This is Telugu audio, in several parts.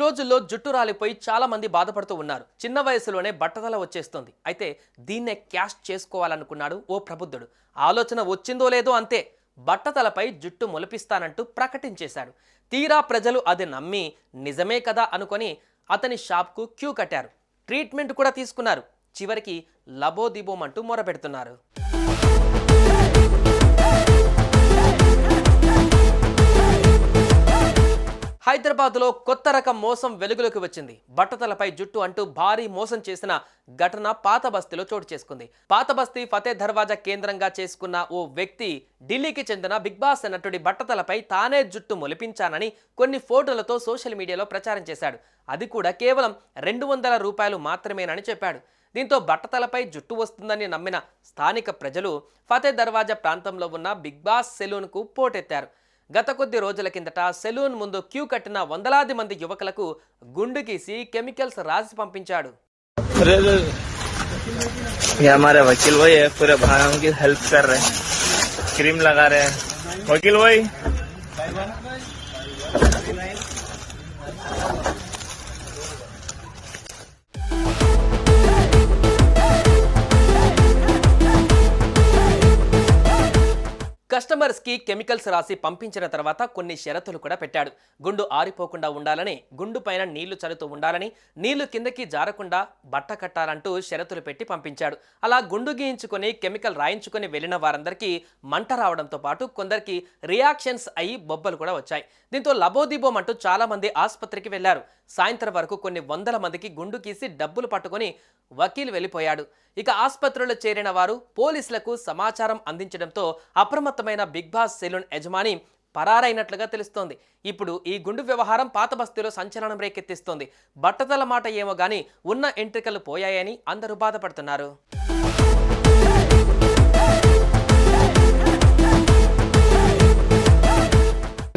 రోజుల్లో జుట్టు రాలిపోయి చాలా మంది బాధపడుతూ ఉన్నారు. చిన్న వయసులోనే బట్టతల వచ్చేస్తుంది. అయితే దీన్నే క్యాష్ చేసుకోవాలనుకున్నాడు ఓ ప్రబుద్ధుడు. ఆలోచన వచ్చిందో లేదో అంతే, బట్టతలపై జుట్టు మొలిపిస్తానంటూ ప్రకటించేశాడు. తీరా ప్రజలు అది నమ్మి నిజమే కదా అనుకొని అతని షాప్కు క్యూ కట్టారు. ట్రీట్మెంట్ కూడా తీసుకున్నారు. చివరికి లబోదిబోమంటూ మొరపెడుతున్నారు. హైదరాబాద్లో కొత్త రకం మోసం వెలుగులోకి వచ్చింది. బట్టతలపై జుట్టు అంటూ భారీ మోసం చేసిన ఘటన పాత బస్తీలో చోటు చేసుకుంది. పాత బస్తీ ఫతే దర్వాజా కేంద్రంగా చేసుకున్న ఓ వ్యక్తి ఢిల్లీకి చెందిన బిగ్ బాస్ నటుడి బట్టతలపై తానే జుట్టు మొలిపించానని కొన్ని ఫోటోలతో సోషల్ మీడియాలో ప్రచారం చేశాడు. అది కూడా కేవలం 200 రూపాయలు మాత్రమేనని చెప్పాడు. దీంతో బట్టతలపై జుట్టు వస్తుందని నమ్మిన స్థానిక ప్రజలు ఫతే దర్వాజా ప్రాంతంలో ఉన్న బిగ్ బాస్ సెలూన్కు పోటెత్తారు. గత కొద్ది రోజుల కిందట సెలూన్ ముందు క్యూ కట్టిన వందలాది మంది యువకులకు గుండు గీసి కెమికల్స్ రాసి పంపించాడు. हमारे वकील भाई है, पूरे भाइयों की हेल्प कर रहे हैं, क्रीम लगा रहे हैं वकील भाई। కస్టమర్స్ కి కెమికల్స్ రాసి పంపించిన తర్వాత కొన్ని షరతులు కూడా పెట్టాడు. గుండు ఆరిపోకుండా ఉండాలని, గుండు పైన నీళ్లు చల్లుతూ ఉండాలని, నీళ్లు కిందకి జారకుండా బట్ట కట్టాలంటూ షరతులు పెట్టి పంపించాడు. అలా గుండు గీయించుకొని కెమికల్ రాయించుకొని వెళ్లిన వారందరికీ మంట రావడంతో పాటు కొందరికి రియాక్షన్స్ అయ్యి బొబ్బలు కూడా వచ్చాయి. దీంతో లబోదిబోమంటూ చాలా మంది ఆసుపత్రికి వెళ్లారు. సాయంత్రం వరకు కొన్ని వందల మందికి గుండు గీసి డబ్బులు పట్టుకొని వకీల్ వెళ్ళిపోయాడు. ఇక ఆసుపత్రిలో చేరిన వారు పోలీసులకు సమాచారం అందించడంతో అప్రమత్తమైన బిగ్ బాస్ సెలూన్ యజమాని పరారైనట్లుగా తెలుస్తోంది. ఇప్పుడు ఈ గుండు వ్యవహారం పాత బస్తీలో సంచలనం రేకెత్తిస్తోంది. బట్టతల మాట ఏమో గానీ ఉన్న ఎంట్రికలు పోయాయని అందరూ బాధపడుతున్నారు.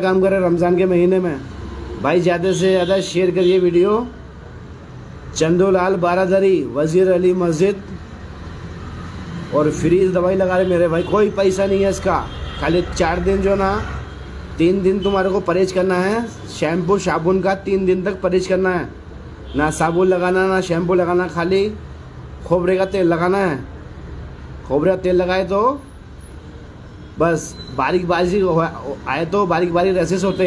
काम कर रहे रमजान के महीने में भाई, ज़्यादा से ज़्यादा शेयर करिए वीडियो। चंदूलाल बारादरी, वजीर अली मस्जिद, और फ्री दवाई लगा रहे मेरे भाई, कोई पैसा नहीं है इसका। खाली 4 दिन जो ना 3 दिन तुम्हारे को परहेज करना है। शैम्पू साबुन का 3 दिन तक परहेज करना है। ना साबुन लगाना ना शैम्पू लगाना, खाली खोबरे का तेल लगाना है। खोबरे का तेल लगाए तो बस बारीक बारीक आए तो बारीक बारीक रैसेस होते हैं।